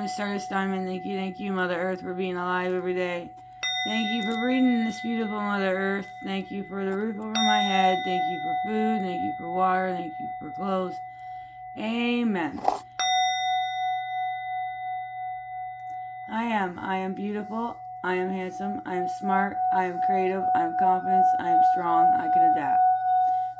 Stardust Diamond. Thank you, Mother Earth, for being alive every day. Thank you for breathing this beautiful Mother Earth. Thank you for the roof over my head. Thank you for food. Thank you for water. Thank you for clothes. Amen. I am beautiful. I am handsome. I am smart. I am creative. I am confident. I am strong. I can adapt.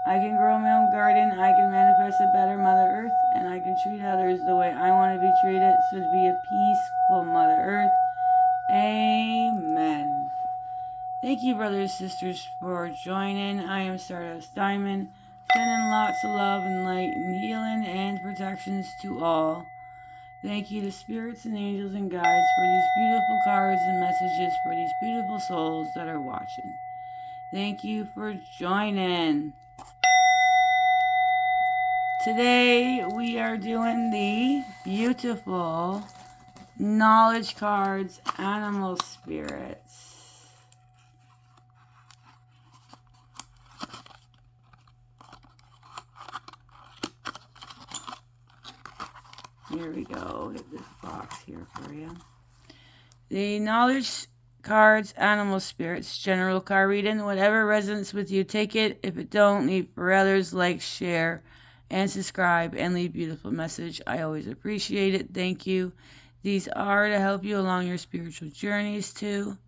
I can grow my own garden. I can manifest a better Mother Earth. And I can treat others the way I want to be treated. So to be a peaceful Mother Earth. Amen. Thank you, brothers and sisters, for joining. I am Stardust Diamond, sending lots of love and light and healing and protections to all. Thank you to spirits and angels and guides for these beautiful cards and messages for these beautiful souls that are watching. Thank you for joining. Today we are doing the beautiful knowledge cards, animal spirits. Here we go. Get this box here for you. The knowledge cards, animal spirits, general card reading. Whatever resonates with you, take it. If it don't, leave for others. Like, share, and subscribe, and leave beautiful message. I always appreciate it. Thank you. These are to help you along your spiritual journeys too.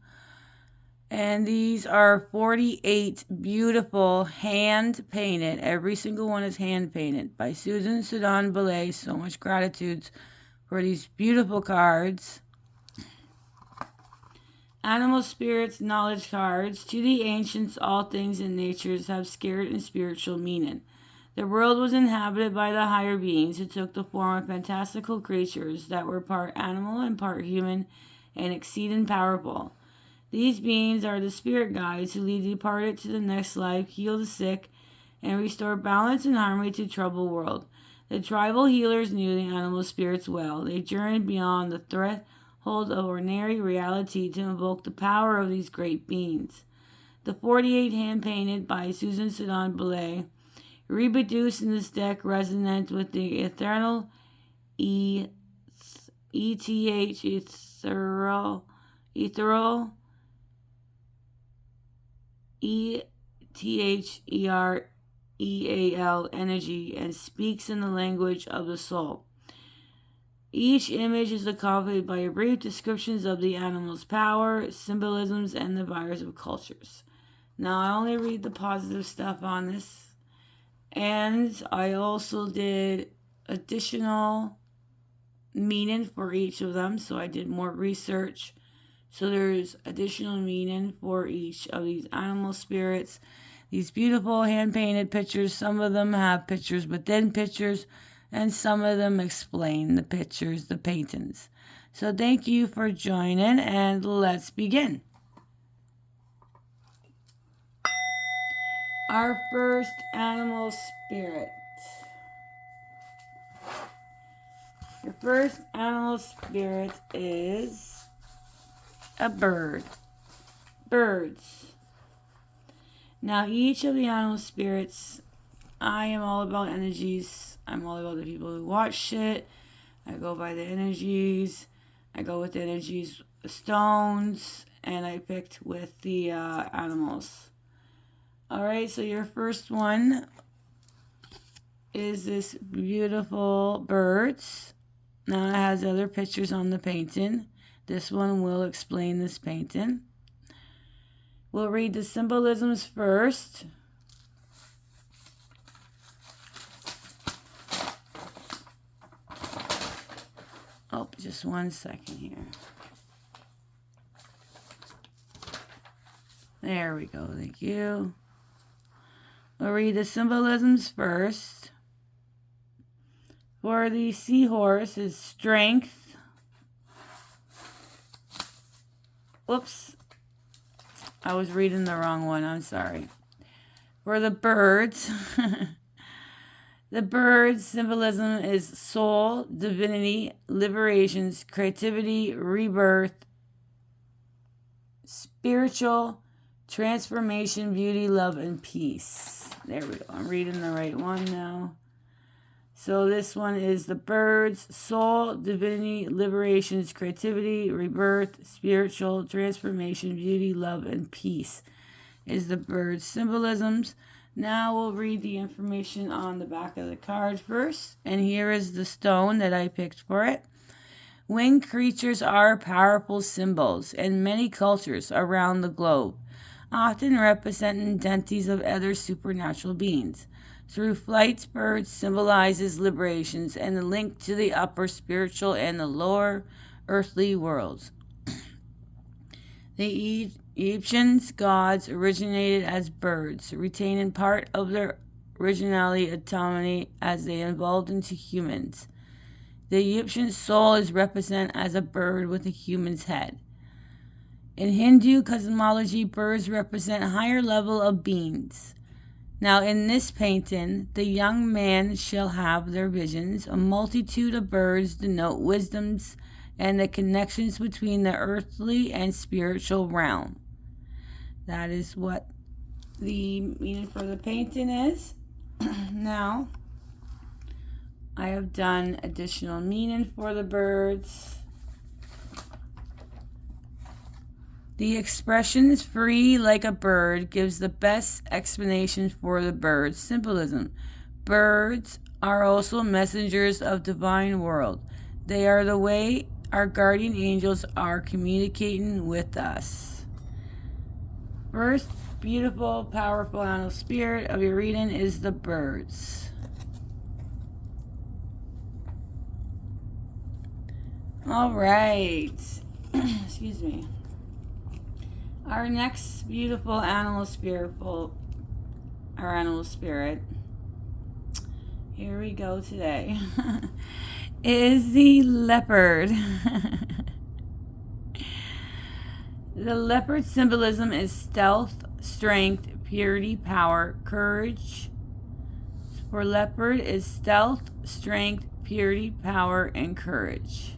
And these are 48 beautiful hand-painted. Every single one is hand-painted by Susan Sudan Belay. So much gratitude for these beautiful cards. Animal spirits, knowledge cards. To the ancients, all things in nature have scared and spiritual meaning. The world was inhabited by the higher beings who took the form of fantastical creatures that were part animal and part human and exceeding powerful. These beings are the spirit guides who lead the departed to the next life, heal the sick, and restore balance and harmony to troubled world. The tribal healers knew the animal spirits well. They journeyed beyond the threshold of ordinary reality to invoke the power of these great beings. The 48 hand-painted by Susan Sudan Belay, reproduced in this deck, resonant with the ethereal ethereal energy and speaks in the language of the soul. Each image is accompanied by brief descriptions of the animal's power, symbolisms, and the virus of cultures. Now, I only read the positive stuff on this, and I also did additional meaning for each of them, so I did more research. So there's additional meaning for each of these animal spirits. These beautiful hand-painted pictures, some of them have pictures within pictures, and some of them explain the pictures, the paintings. So thank you for joining, and let's begin. Our first animal spirit. Your first animal spirit is a bird. Birds. Now, each of the animal spirits, I am all about energies. I'm all about the people who watch shit. I go by the energies. I go with the energies, the stones, and I picked with the animals. Alright, so your first one is this beautiful birds. Now it has other pictures on the painting. This one will explain this painting. We'll read the symbolisms first. Oh, just 1 second here. There we go, thank you. We'll read the symbolisms first. For the seahorse is strength. Whoops. I was reading the wrong one. I'm sorry. For the birds, the birds' symbolism is soul, divinity, liberations, creativity, rebirth, spiritual transformation, beauty, love, and peace. There we go. I'm reading the right one now. So this one is the birds: soul, divinity, liberations, creativity, rebirth, spiritual transformation, beauty, love, and peace is the bird symbolisms. Now we'll read the information on the back of the card first. And here is the stone that I picked for it. Winged creatures are powerful symbols in many cultures around the globe, often representing entities of other supernatural beings. Through flights, birds symbolizes liberations and the link to the upper spiritual and the lower earthly worlds. The Egyptian gods originated as birds, retaining part of their originality autonomy as they evolved into humans. The Egyptian soul is represented as a bird with a human's head. In Hindu cosmology, birds represent a higher level of beings. Now, in this painting, the young man shall have their visions. A multitude of birds denote wisdoms and the connections between the earthly and spiritual realm. That is what the meaning for the painting is. Now, I have done additional meaning for the birds. The expression "free like a bird" gives the best explanation for the bird symbolism. Birds are also messengers of divine world. They are the way our guardian angels are communicating with us. First beautiful, powerful animal spirit of your reading is the birds. All right. Excuse me. Our next beautiful animal spirit, here we go today, is the leopard. The leopard symbolism is stealth, strength, purity, power, courage. For leopard is stealth, strength, purity, power, and courage.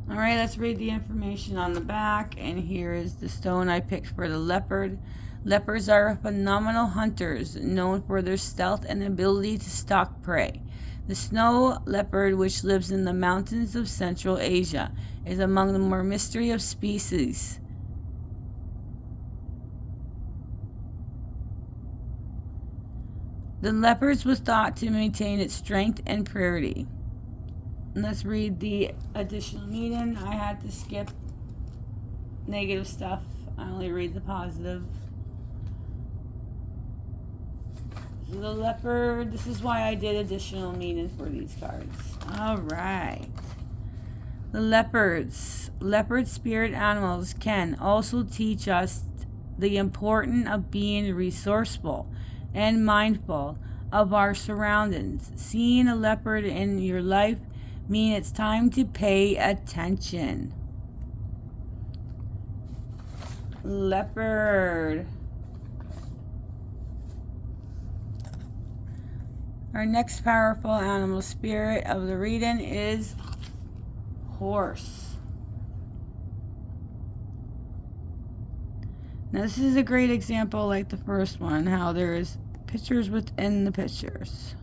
All right, let's read the information on the back. And here is the stone I picked for the leopard. Leopards are phenomenal hunters, known for their stealth and ability to stalk prey. The snow leopard, which lives in the mountains of Central Asia, is among the more mystery of species. The leopard was thought to maintain its strength and purity. Let's read the additional meaning. I had to skip negative stuff. I only read the positive. So the leopard, this is why I did additional meaning for these cards. All right. The leopards. Leopard spirit animals can also teach us the importance of being resourceful and mindful of our surroundings. Seeing a leopard in your life means it's time to pay attention. Leopard. Our next powerful animal spirit of the reading is horse. Now this is a great example like the first one, how there is pictures within the pictures.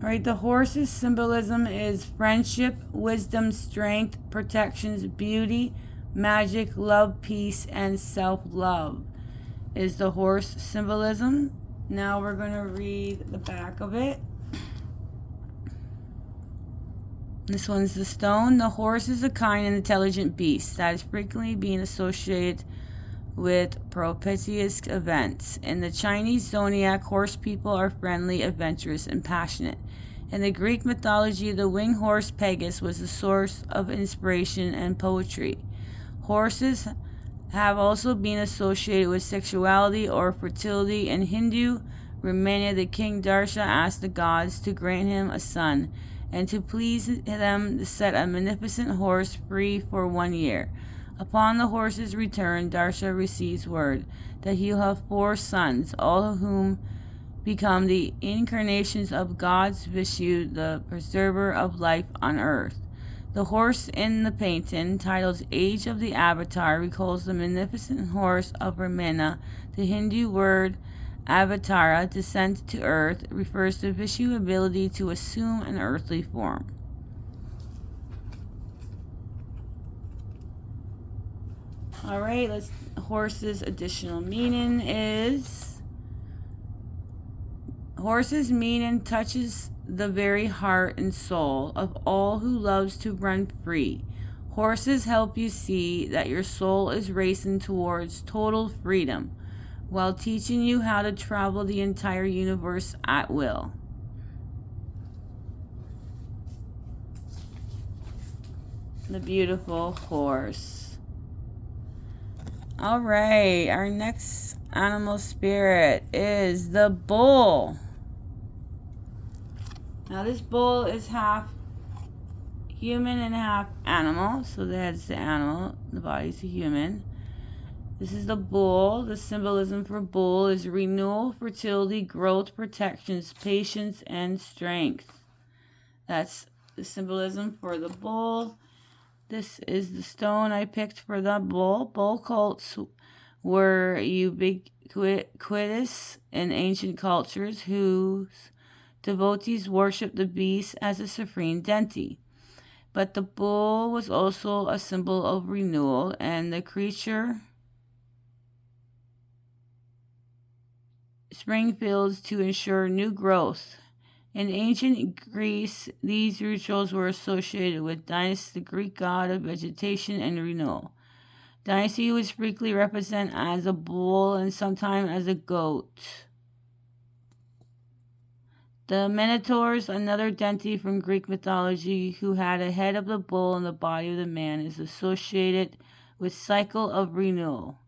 Alright, the horse's symbolism is friendship, wisdom, strength, protections, beauty, magic, love, peace, and self-love is the horse symbolism. Now we're going to read the back of it. This one's the stone. The horse is a kind and intelligent beast that is frequently being associated with propitious events. In the Chinese zodiac, horse people are friendly, adventurous, and passionate. In the Greek mythology, the winged horse Pegasus was the source of inspiration and poetry. Horses have also been associated with sexuality or fertility. In Hindu Ramayana, the king Darsha asked the gods to grant him a son, and to please them set a magnificent horse free for 1 year. Upon the horse's return, Darsha receives word that he'll have 4 sons, all of whom become the incarnations of God's Vishnu, the preserver of life on earth. The horse in the painting, titled Age of the Avatar, recalls the magnificent horse of Ramayana. The Hindu word Avatara, descent to earth, refers to Vishu's ability to assume an earthly form. All right, horse's additional meaning is horse's meaning touches the very heart and soul of all who loves to run free. Horses help you see that your soul is racing towards total freedom, while teaching you how to travel the entire universe at will. The beautiful horse. All right, our next animal spirit is the bull. Now this bull is half human and half animal, so that's the animal, the body's a human. This is the bull. The symbolism for bull is renewal, fertility, growth, protections, patience, and strength. That's the symbolism for the bull. This is the stone I picked for the bull. Bull cults were ubiquitous in ancient cultures whose devotees worshiped the beast as a supreme deity. But the bull was also a symbol of renewal, and the creature spring fields to ensure new growth. In ancient Greece, these rituals were associated with Dionysus, the Greek god of vegetation and renewal. Dionysus was frequently represented as a bull and sometimes as a goat. The Minotaurs, another deity from Greek mythology who had a head of the bull and the body of the man, is associated with cycle of renewal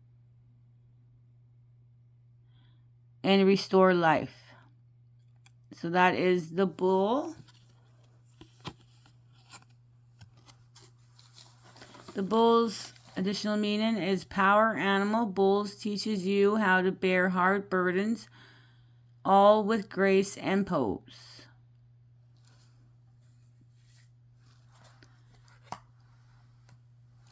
and restore life. So that is the bull. The bull's additional meaning is power animal. Bulls teaches you how to bear hard burdens, all with grace and pose.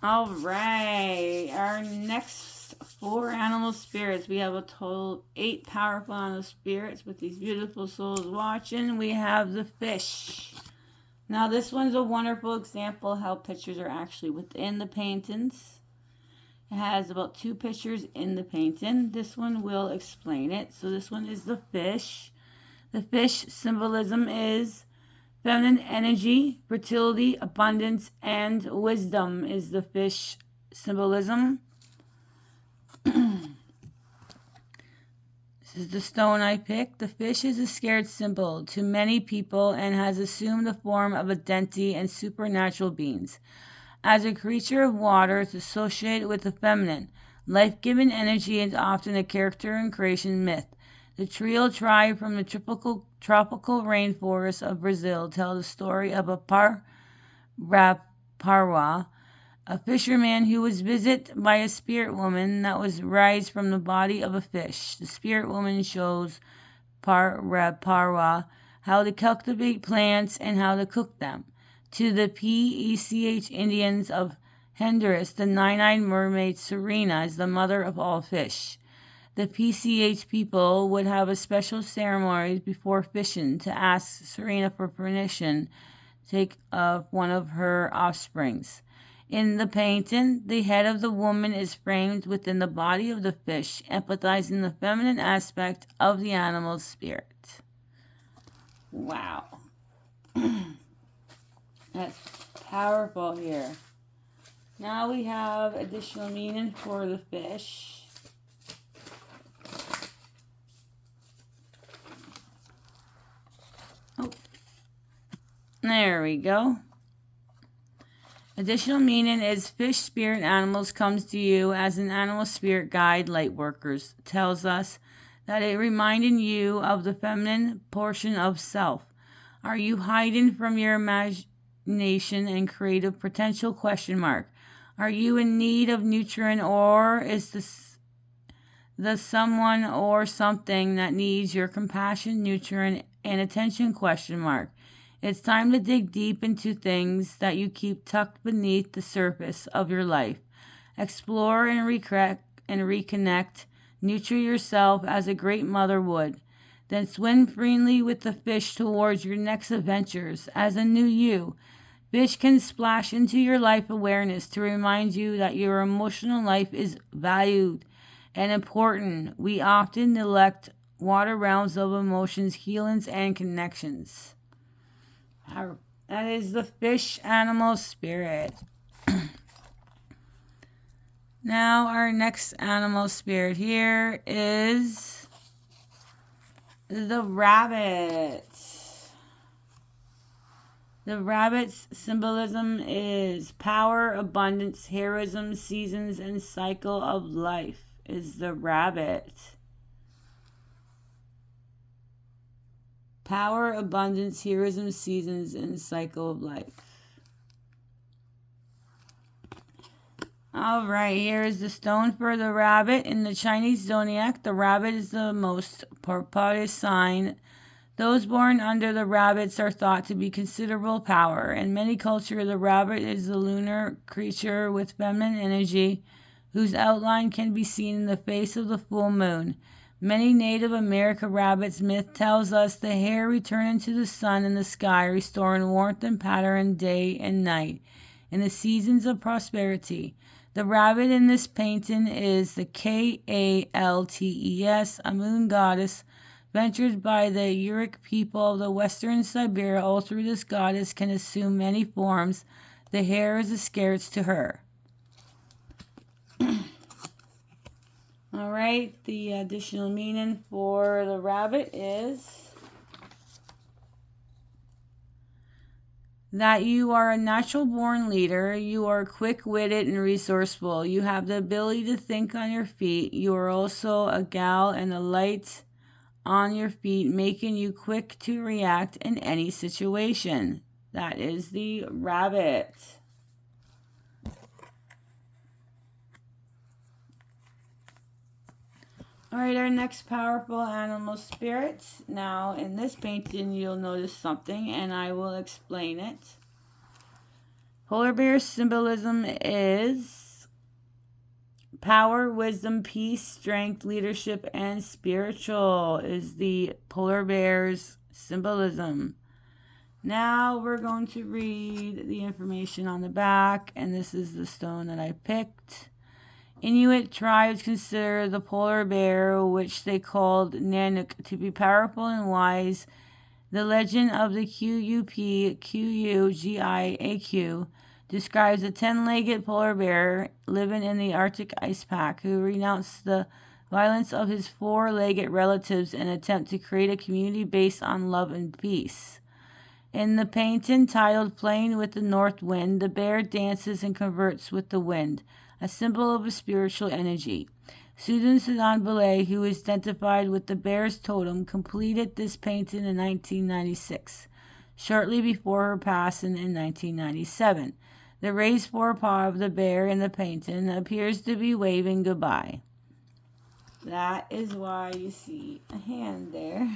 All right, our next 4 animal spirits. We have a total of 8 powerful animal spirits with these beautiful souls watching. We have the fish. Now this one's a wonderful example how pictures are actually within the paintings. It has about 2 pictures in the painting. This one will explain it. So this one is the fish. The fish symbolism is feminine energy, fertility, abundance, and wisdom is the fish symbolism. This is the stone I picked. The fish is a scared symbol to many people and has assumed the form of a deity and supernatural beings. As a creature of water, it's associated with the feminine, life-giving energy and often a character in creation myth. The trio tribe from the tropical rainforest of Brazil tell the story of a Paraparwa, a fisherman who was visited by a spirit woman that was raised from the body of a fish. The spirit woman shows Paraparwa how to cultivate plants and how to cook them. To the Pech Indians of Honduras, the nine-eyed mermaid Serena is the mother of all fish. The Pech people would have a special ceremony before fishing to ask Serena for permission to take one of her offsprings. In the painting, the head of the woman is framed within the body of the fish, emphasizing the feminine aspect of the animal's spirit. Wow. That's powerful here. Now we have additional meaning for the fish. Oh, there we go. Additional meaning is fish spirit animals comes to you as an animal spirit guide. Light workers tells us that it reminding you of the feminine portion of self. Are you hiding from your imagination and creative potential? ? Are you in need of nutrient, or is the someone or something that needs your compassion, nutrient, and attention ? It's time to dig deep into things that you keep tucked beneath the surface of your life. Explore and reconnect Nurture yourself as a great mother would. Then swim freely with the fish towards your next adventures as a new you. Fish can splash into your life awareness to remind you that your emotional life is valued and important. We often neglect water realms of emotions, healings, and connections. That is the fish animal spirit. Now, our next animal spirit here is the rabbit. The rabbit's symbolism is power, abundance, heroism, seasons, and cycle of life. Is the rabbit. Power, abundance, heroism, seasons, and cycle of life. All right, here is the stone for the rabbit. In the Chinese zodiac, the rabbit is the most propitious sign. Those born under the rabbits are thought to be considerable power. In many cultures, the rabbit is a lunar creature with feminine energy, whose outline can be seen in the face of the full moon. Many Native American rabbits myth tells us the hare returning to the sun in the sky, restoring warmth and pattern day and night in the seasons of prosperity. The rabbit in this painting is the Kaltes, a moon goddess ventured by the Yurok people of the western Siberia. All through this goddess can assume many forms. The hare is a scarce to her. All right, the additional meaning for the rabbit is that you are a natural born leader. You are quick-witted and resourceful. You have the ability to think on your feet. You are also a gal and a light on your feet, making you quick to react in any situation. That is the rabbit. All right, our next powerful animal spirit. Now, in this painting, you'll notice something, and I will explain it. Polar bear symbolism is power, wisdom, peace, strength, leadership, and spiritual is the polar bear's symbolism. Now, we're going to read the information on the back, and this is the stone that I picked. Inuit tribes consider the polar bear, which they called Nanook, to be powerful and wise. The legend of the Kugiak describes a 10-legged polar bear living in the Arctic ice pack who renounced the violence of his 4-legged relatives in an attempt to create a community based on love and peace. In the painting titled Playing with the North Wind, the bear dances and converts with the wind, a symbol of a spiritual energy. Susan Sedan Belay, who is identified with the bear's totem, completed this painting in 1996, shortly before her passing in 1997. The raised forepaw of the bear in the painting appears to be waving goodbye. That is why you see a hand there.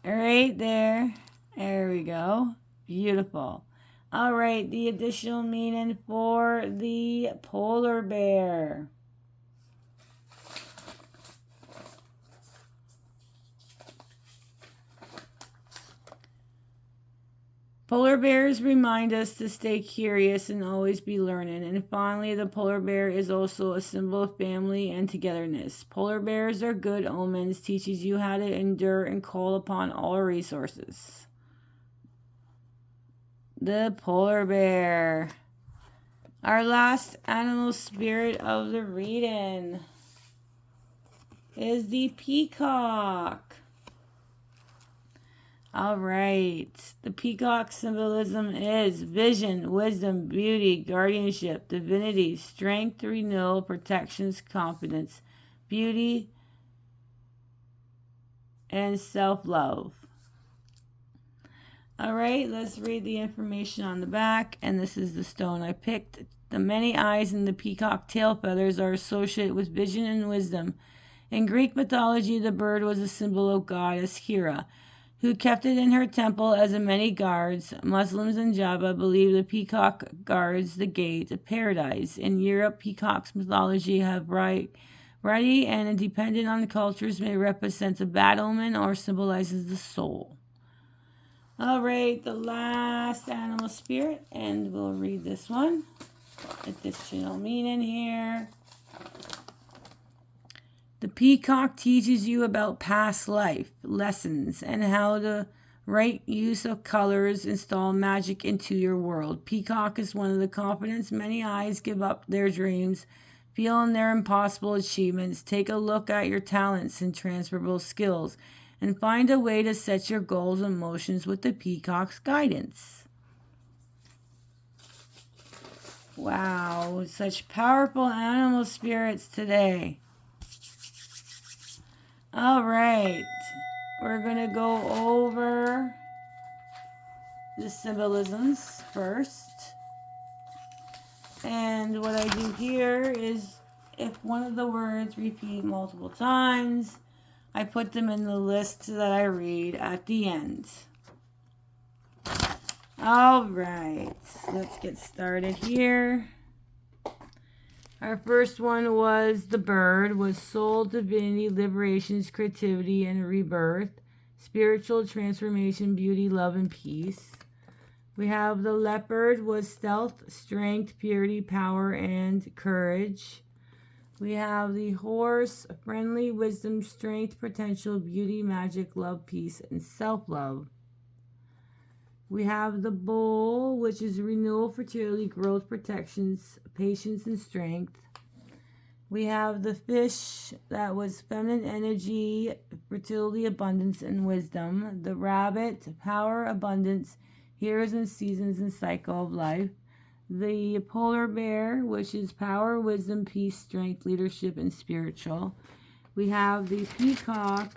Right there. There we go. Beautiful. All right, the additional meaning for the polar bear. Polar bears remind us to stay curious and always be learning. And finally, the polar bear is also a symbol of family and togetherness. Polar bears are good omens, teaches you how to endure and call upon all resources. The polar bear. Our last animal spirit of the reading is the peacock. All right. The peacock symbolism is vision, wisdom, beauty, guardianship, divinity, strength, renewal, protections, confidence, beauty, and self-love. All right, let's read the information on the back, and this is the stone I picked. The many eyes and the peacock tail feathers are associated with vision and wisdom. In Greek mythology, the bird was a symbol of goddess Hera, who kept it in her temple as a many guards. Muslims in Java believe the peacock guards the gate of paradise. In Europe, peacocks mythology have bright Ready and dependent on the cultures may represent a bad omen or symbolizes the soul. All right, the last animal spirit, and we'll read this one. Additional meaning here. The peacock teaches you about past life lessons and how the right use of colors install magic into your world. Peacock is one of the confidence many eyes give up their dreams, feeling their impossible achievements. Take a look at your talents and transferable skills and find a way to set your goals and motions with the peacock's guidance. Wow, such powerful animal spirits today. All right, we're going to go over the symbolisms first. And what I do here is if one of the words repeat multiple times, I put them in the list that I read at the end. All right, let's get started here. Our first one was the bird, was soul, divinity, liberations, creativity, and rebirth, spiritual transformation, beauty, love, and peace. We have the leopard, was stealth, strength, purity, power, and courage. We have the horse, friendly, wisdom, strength, potential, beauty, magic, love, peace, and self-love. We have the bull, which is renewal, fertility, growth, protections, patience, and strength. We have the fish, that was feminine energy, fertility, abundance, and wisdom. The rabbit, power, abundance, years and seasons and cycle of life. The polar bear, which is power, wisdom, peace, strength, leadership, and spiritual. We have the peacock,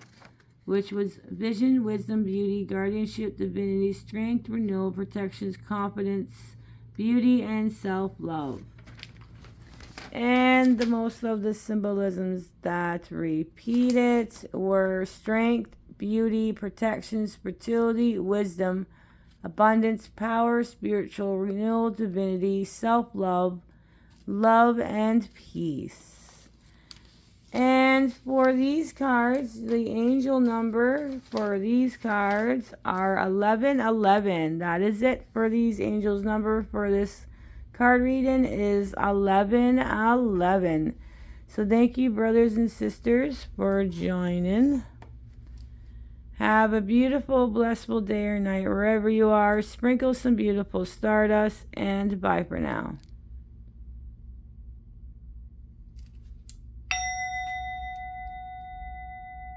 which was vision, wisdom, beauty, guardianship, divinity, strength, renewal, protections, confidence, beauty, and self-love. And the most of the symbolisms that repeated were strength, beauty, protections, fertility, wisdom, abundance, power, spiritual, renewal, divinity, self-love, love, and peace. And for these cards, the angel number for these cards are 1111. That is it for these angels number for this card reading is 1111. So thank you, brothers and sisters, for joining. Have a beautiful, blissful day or night wherever you are. Sprinkle some beautiful stardust, and bye for now.